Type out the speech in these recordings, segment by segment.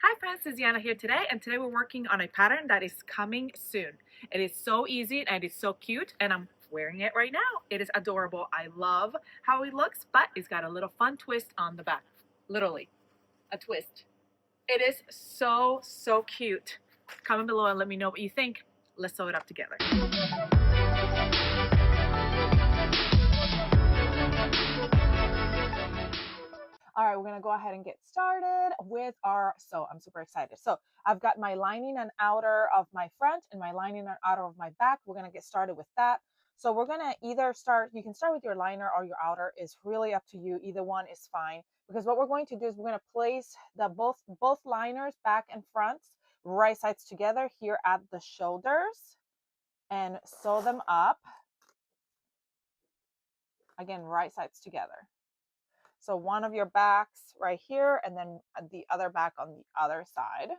Hi friends, this is Yana here today, and today we're working on a pattern that is coming soon. It is so easy and it's so cute, and I'm wearing it right now. It is adorable. I love how it looks, but it's got a little fun twist on the back. Literally, a twist. It is so cute. Comment below and let me know what you think. Let's sew it up together. All right, we're gonna go ahead and get started with our sew. I'm super excited. So I've got my lining and outer of my front and my lining and outer of my back. We're gonna get started with that. So we're gonna either start, you can start with your liner or your outer, is really up to you. Either one is fine. Because what we're going to do is we're gonna place the both liners, back and fronts, right sides together here at the shoulders and sew them up. Again, right sides together. So one of your backs right here, and then the other back on the other side.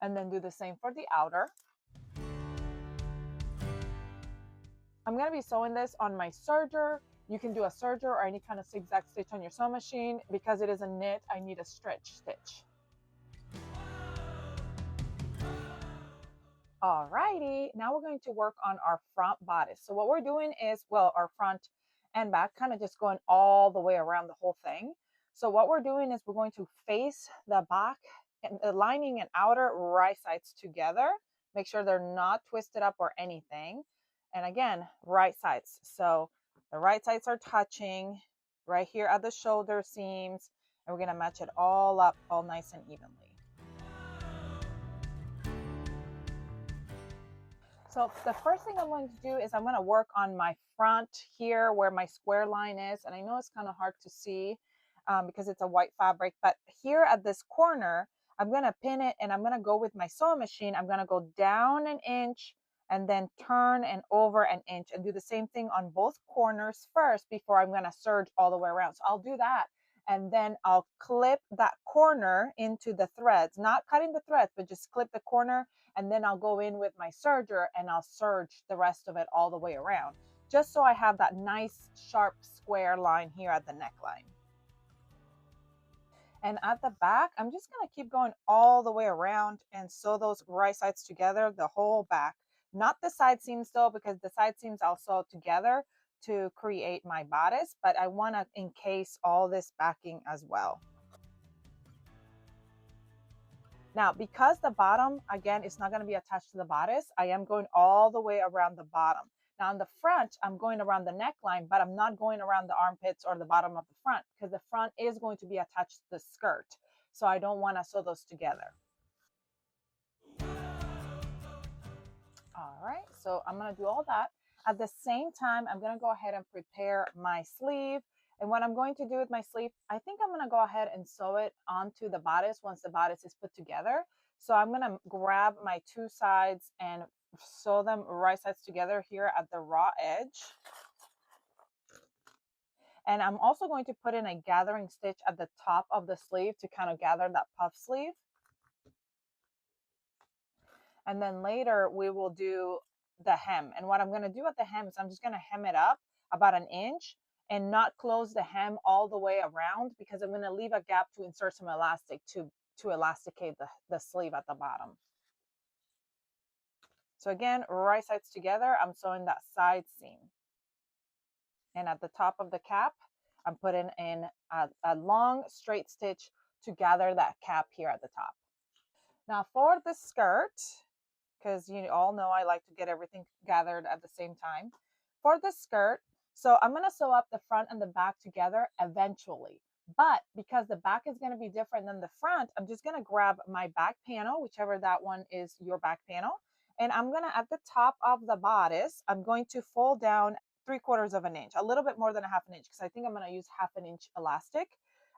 And then do the same for the outer. I'm going to be sewing this on my serger. You can do a serger or any kind of zigzag stitch on your sewing machine. Because it is a knit, I need a stretch stitch. Alrighty, now we're going to work on our front bodice. So what we're doing is, well, our front and back, kind of just going all the way around the whole thing. So what we're doing is we're going to face the back and the lining and outer right sides together. Make sure they're not twisted up or anything. And again, right sides. So the right sides are touching right here at the shoulder seams, and we're going to match it all up all nice and evenly. So the first thing I'm going to do is I'm going to work on my front here where my square line is. And I know it's kind of hard to see because it's a white fabric, but here at this corner, I'm going to pin it and I'm going to go with my sewing machine. I'm going to go down an inch and then turn and over an inch and do the same thing on both corners first before I'm going to serge all the way around. So I'll do that. And then I'll clip that corner into the threads, not cutting the threads, but just clip the corner, and then I'll go in with my serger and I'll serge the rest of it all the way around, just so I have that nice sharp square line here at the neckline. And at the back, I'm just going to keep going all the way around and sew those right sides together, the whole back. Not the side seams though, because the side seams I'll sew together to create my bodice, but I want to encase all this backing as well. Now, because the bottom, again, is not going to be attached to the bodice, I am going all the way around the bottom. Now, on the front, I'm going around the neckline, but I'm not going around the armpits or the bottom of the front because the front is going to be attached to the skirt. So I don't want to sew those together. All right, so I'm going to do all that. At the same time, I'm going to go ahead and prepare my sleeve. And what I'm going to do with my sleeve, I think I'm going to go ahead and sew it onto the bodice once the bodice is put together. So I'm going to grab my two sides and sew them right sides together here at the raw edge. And I'm also going to put in a gathering stitch at the top of the sleeve to kind of gather that puff sleeve. And then later we will do the hem. And what I'm going to do at the hem is I'm just going to hem it up about an inch and not close the hem all the way around because I'm going to leave a gap to insert some elastic to elasticate the sleeve at the bottom. So again, right sides together, I'm sewing that side seam. And at the top of the cap, I'm putting in a long straight stitch to gather that cap here at the top. Now for the skirt, because you all know I like to get everything gathered at the same time. For the skirt, so I'm going to sew up the front and the back together eventually. But because the back is going to be different than the front, I'm just going to grab my back panel, whichever that one is your back panel. And I'm going to, at the top of the bodice, I'm going to fold down 3/4 of an inch, a little bit more than a 1/2 inch, because I think I'm going to use 1/2 inch elastic.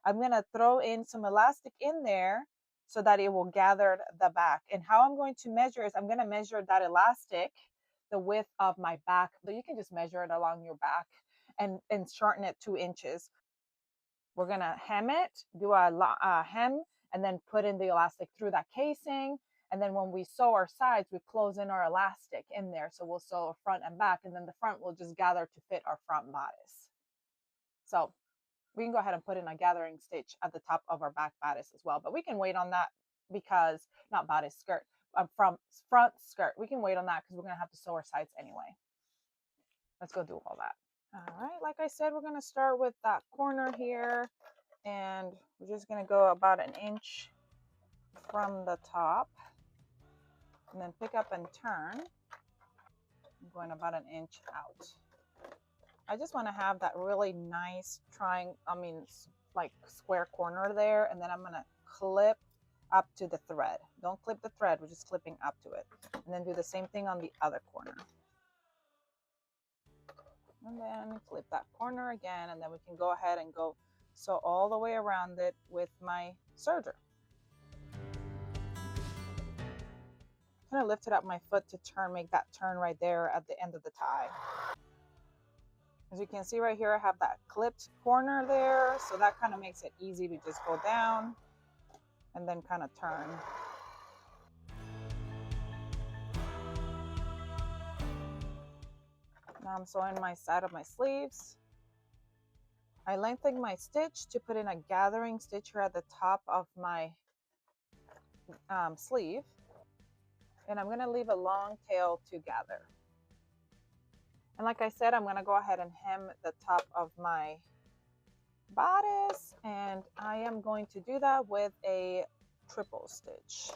I'm going to throw in some elastic in there so that it will gather the back. And how I'm going to measure is I'm going to measure that elastic, the width of my back. So you can just measure it along your back and shorten it 2 inches. We're going to hem it, do a hem, and then put in the elastic through that casing. And then when we sew our sides, we close in our elastic in there. So we'll sew front and back, and then the front will just gather to fit our front bodice. So we can go ahead and put in a gathering stitch at the top of our back bodice as well, but we can wait on that because, not bodice, skirt, from front skirt. We can wait on that because we're gonna have to sew our sides anyway. Let's go do all that. All right, like I said, we're gonna start with that corner here, and we're just gonna go about an inch from the top, and then pick up and turn. I'm going about an inch out. I just want to have that really nice like square corner there, and then I'm gonna clip up to the thread. Don't clip the thread, we're just clipping up to it. And then do the same thing on the other corner. And then clip that corner again, and then we can go ahead and go sew all the way around it with my serger. I'm gonna lift it up my foot to turn, make that turn right there at the end of the tie. As you can see right here, I have that clipped corner there, so that kind of makes it easy to just go down and then kind of turn. Now I'm sewing my side of my sleeves. I lengthened my stitch to put in a gathering stitch here at the top of my sleeve, and I'm going to leave a long tail to gather. And like I said, I'm going to go ahead and hem the top of my bodice, and I am going to do that with a triple stitch,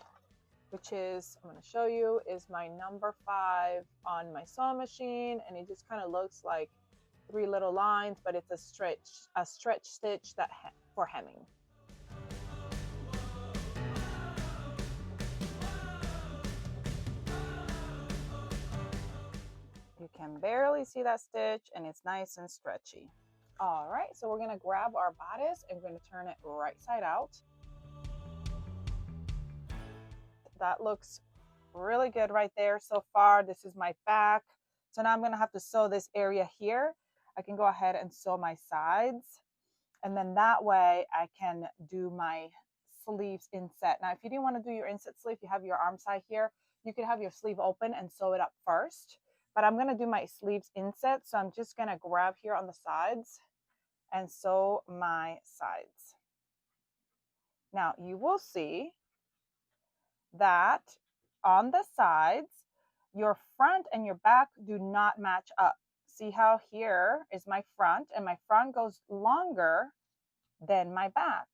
which is, I'm going to show you, is my number 5 on my sewing machine, and it just kind of looks like 3 little lines, but it's a stretch stitch that for hemming. You can barely see that stitch, and it's nice and stretchy. All right, so we're gonna grab our bodice and we're gonna turn it right side out. That looks really good right there so far. This is my back. So now I'm gonna have to sew this area here. I can go ahead and sew my sides, and then that way I can do my sleeves inset. Now, if you didn't want to do your inset sleeve, you have your arm side here, you could have your sleeve open and sew it up first, but I'm going to do my sleeves inset. So I'm just going to grab here on the sides and sew my sides. Now you will see that on the sides, your front and your back do not match up. See how here is my front, and my front goes longer than my back.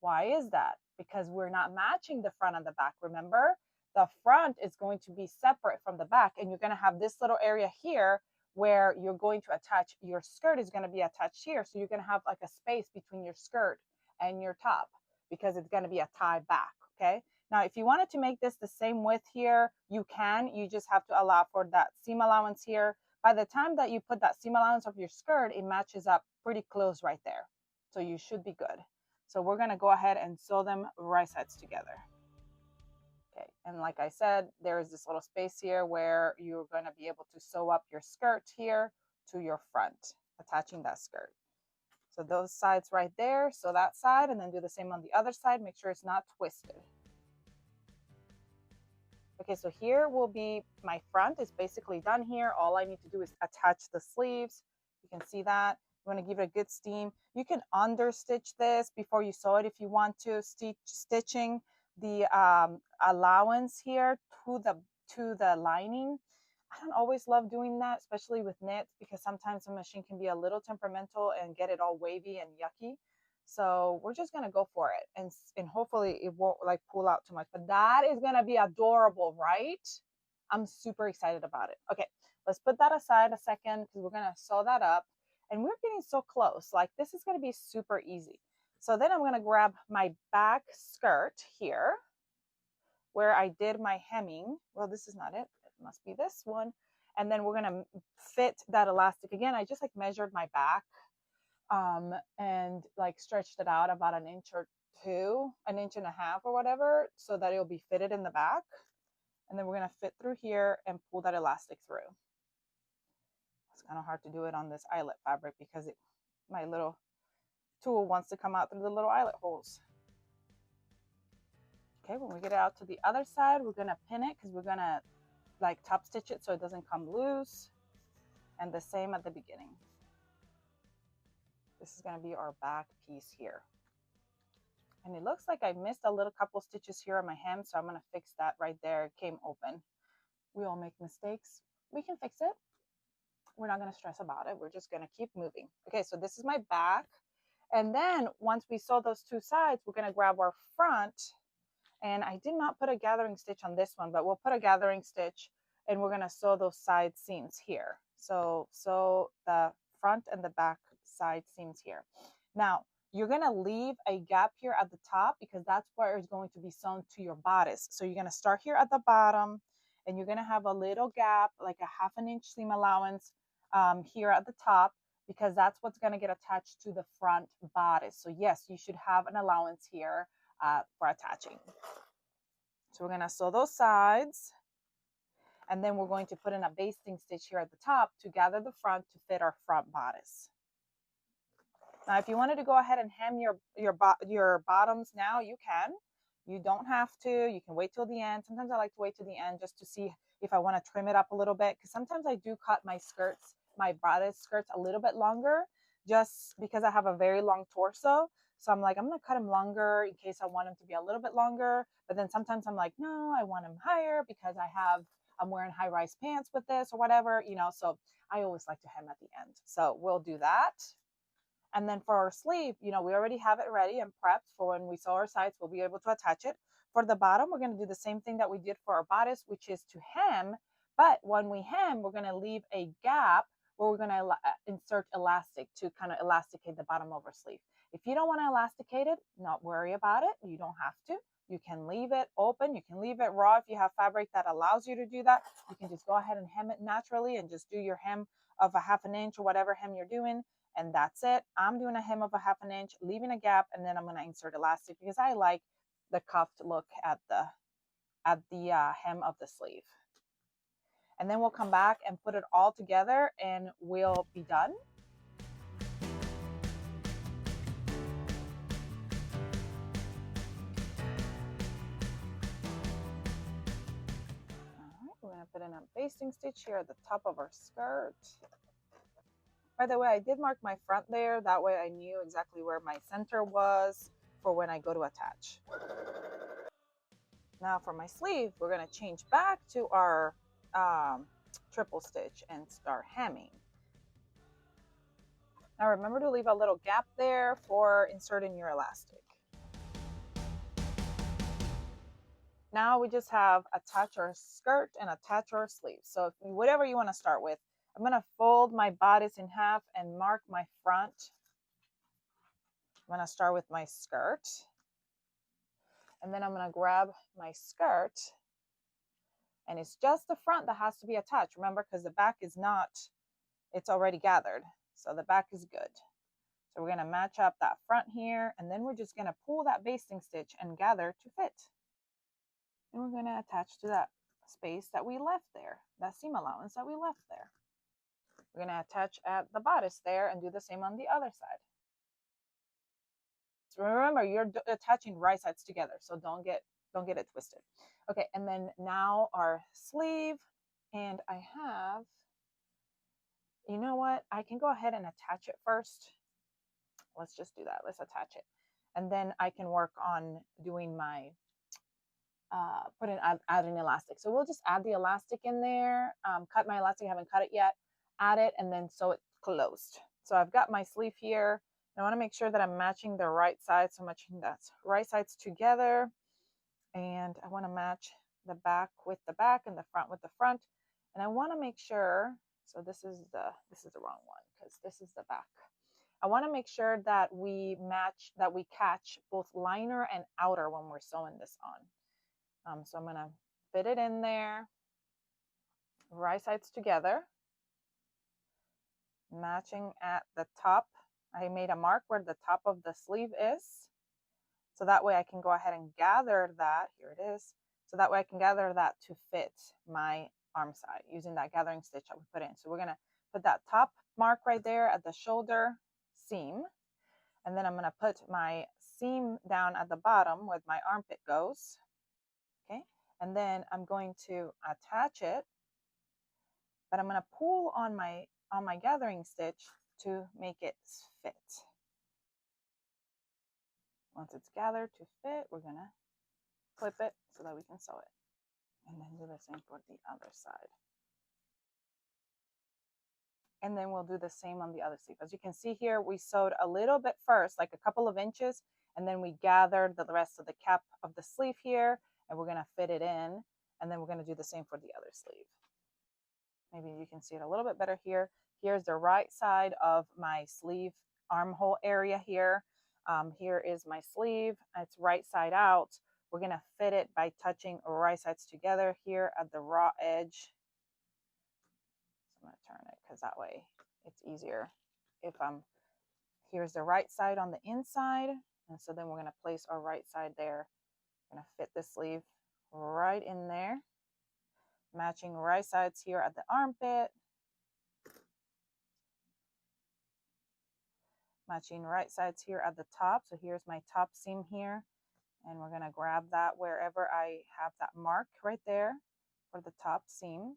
Why is that? Because we're not matching the front and the back. Remember, the front is going to be separate from the back, and you're going to have this little area here where you're going to attach, your skirt is going to be attached here. So you're going to have like a space between your skirt and your top because it's going to be a tie back. Okay. Now, if you wanted to make this the same width here, you can. You just have to allow for that seam allowance here. By the time that you put that seam allowance of your skirt, it matches up pretty close right there. So you should be good. So we're going to go ahead and sew them right sides together. Okay, and like I said, there is this little space here where you're going to be able to sew up your skirt here to your front, attaching that skirt. So those sides right there, sew that side, and then do the same on the other side. Make sure it's not twisted. Okay, so here will be my front is basically done here. All I need to do is attach the sleeves. You can see that. You want to give it a good steam. You can understitch this before you sew it if you want to. Stitching the allowance here to the lining. I don't always love doing that, especially with knits, because sometimes the machine can be a little temperamental and get it all wavy and yucky. So we're just gonna go for it, and hopefully it won't like pull out too much. But that is gonna be adorable, right? I'm super excited about it. Okay, let's put that aside a second because we're gonna sew that up. And we're getting so close. Like, this is going to be super easy. So then I'm going to grab my back skirt here where I did my hemming. Well, this is not it. It must be this one. And then we're going to fit that elastic again. I just like measured my back and like stretched it out about an inch or two, an inch and a half or whatever, so that it'll be fitted in the back. And then we're going to fit through here and pull that elastic through. It's kind of hard to do it on this eyelet fabric because my little tool wants to come out through the little eyelet holes. Okay, when we get it out to the other side, we're going to pin it because we're going to like top stitch it so it doesn't come loose. And the same at the beginning. This is going to be our back piece here. And it looks like I missed a little couple stitches here on my hem, so I'm going to fix that right there. It came open. We all make mistakes. We can fix it. We're not going to stress about it. We're just going to keep moving. Okay, so this is my back. And then once we sew those two sides, we're going to grab our front. And I did not put a gathering stitch on this one, but we'll put a gathering stitch and we're going to sew those side seams here. So sew the front and the back side seams here. Now, you're going to leave a gap here at the top because that's where it's going to be sewn to your bodice. So you're going to start here at the bottom and you're going to have a little gap, like a 1/2 inch seam allowance here at the top, because that's what's going to get attached to the front bodice. So yes, you should have an allowance here for attaching. So we're going to sew those sides. And then we're going to put in a basting stitch here at the top to gather the front to fit our front bodice. Now, if you wanted to go ahead and hem your bottoms now, you can. You don't have to. You can wait till the end. Sometimes I like to wait till the end just to see if I want to trim it up a little bit, because sometimes I do cut my skirts, my bodice skirts, a little bit longer just because I have a very long torso. So I'm like, I'm going to cut them longer in case I want them to be a little bit longer. But then sometimes I'm like, no, I want them higher because I'm wearing high-rise pants with this or whatever, you know. So I always like to hem at the end. So we'll do that. And then for our sleeve, you know, we already have it ready and prepped for when we sew our sides, we'll be able to attach it. For the bottom, we're going to do the same thing that we did for our bodice, which is to hem. But when we hem, we're going to leave a gap where we're going to insert elastic to kind of elasticate the bottom of our sleeve. If you don't want to elasticate it, not worry about it. You don't have to. You can leave it open. You can leave it raw if you have fabric that allows you to do that. You can just go ahead and hem it naturally and just do your hem of a 1/2 inch or whatever hem you're doing. And that's it. I'm doing a hem of a 1/2 inch, leaving a gap, and then I'm going to insert elastic because I like the cuffed look at the hem of the sleeve. And then we'll come back and put it all together and we'll be done. We're going to put in a basting stitch here at the top of our skirt. By the way, I did mark my front there. That way I knew exactly where my center was for when I go to attach. Now for my sleeve, we're going to change back to our triple stitch and start hemming. Now remember to leave a little gap there for inserting your elastic. Now we just have attach our skirt and attach our sleeve. So whatever you want to start with, I'm going to fold my bodice in half and mark my front. I'm going to start with my skirt. And then I'm going to grab my skirt. And it's just the front that has to be attached. Remember, because the back is not, it's already gathered. So the back is good. So we're going to match up that front here. And then we're just going to pull that basting stitch and gather to fit. And we're going to attach to that space that we left there, that seam allowance that we left there. We're going to attach at the bodice there and do the same on the other side. So remember, you're attaching right sides together, so don't get it twisted. Okay, and then now our sleeve, and I have, you know what? I can go ahead and attach it first. Let's just do that. Let's attach it. And then I can work on doing my adding elastic. So we'll just add the elastic in there, cut my elastic, I haven't cut it yet, add it, and then sew it closed. So I've got my sleeve here. I want to make sure that I'm matching the right sides. So matching that right sides together. And I want to match the back with the back and the front with the front. And I want to make sure, so this is the wrong one because this is the back. I want to make sure that we catch both liner and outer when we're sewing this on. So I'm going to fit it in there, right sides together, matching at the top. I made a mark where the top of the sleeve is. So that way I can go ahead and gather that. Here it is. So that way I can gather that to fit my arm side using that gathering stitch that we put in. So we're going to put that top mark right there at the shoulder seam. And then I'm going to put my seam down at the bottom where my armpit goes. Okay. And then I'm going to attach it, but I'm going to pull on my gathering stitch to make it fit. it's gathered to fit, we're gonna clip it so that we can sew it. And then do the same for the other side. And then we'll do the same on the other sleeve. As you can see here, we sewed a little bit first, like a couple of inches, and then we gathered the rest of the cap of the sleeve here, and we're gonna fit it in, and then we're gonna do the same for the other sleeve. Maybe you can see it a little bit better here. Here's the right side of my sleeve armhole area here. Here is my sleeve, it's right side out. We're gonna fit it by touching right sides together here at the raw edge. I'm going to turn it because that way it's easier if here's the right side on the inside, and so then we're going to place our right side there. We're going to fit the sleeve right in there, matching right sides here at the armpit, matching right sides here at the top. So here's my top seam here, and we're going to grab that wherever I have that mark right there for the top seam.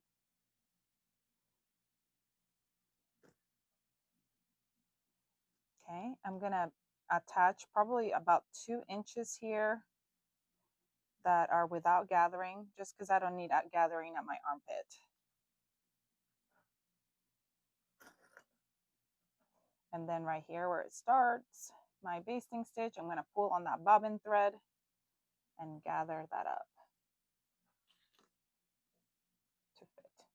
Okay, I'm gonna attach probably about 2 inches here that are without gathering, just because I don't need gathering at my armpit. And then right here where it starts, my basting stitch, I'm gonna pull on that bobbin thread and gather that up to fit.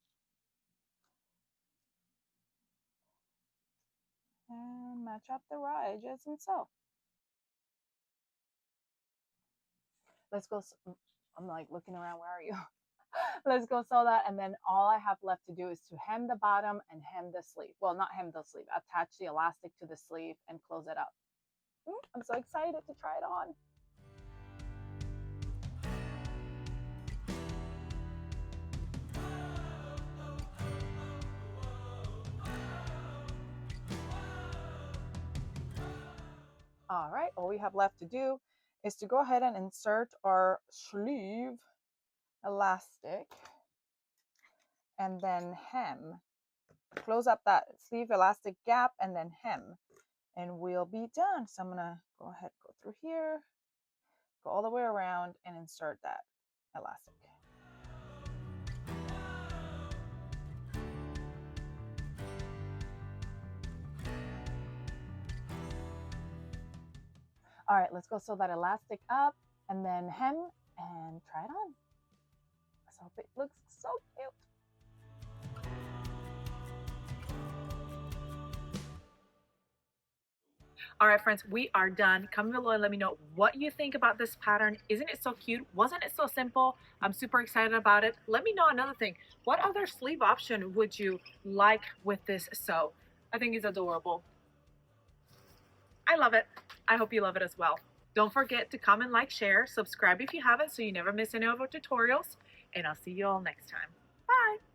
And match up the raw edges and sew. Let's go, I'm like looking around, where are you? Let's go sew that, and then all I have left to do is to hem the bottom and hem the sleeve. Well, not hem the sleeve, attach the elastic to the sleeve and close it up. I'm so excited to try it on. All right, all we have left to do is to go ahead and insert our sleeve elastic and then hem. Close up that sleeve elastic gap and then hem, and we'll be done. So I'm gonna go ahead, go through here, go all the way around and insert that elastic. All right, let's go sew that elastic up and then hem and try it on. Let's hope it looks so cute. All right, friends, we are done. Comment below and let me know what you think about this pattern. Isn't it so cute? Wasn't it so simple? I'm super excited about it. Let me know another thing. What other sleeve option would you like with this sew? I think it's adorable. I love it. I hope you love it as well. Don't forget to comment, like, share, subscribe if you haven't so you never miss any of our tutorials, and I'll see you all next time. Bye.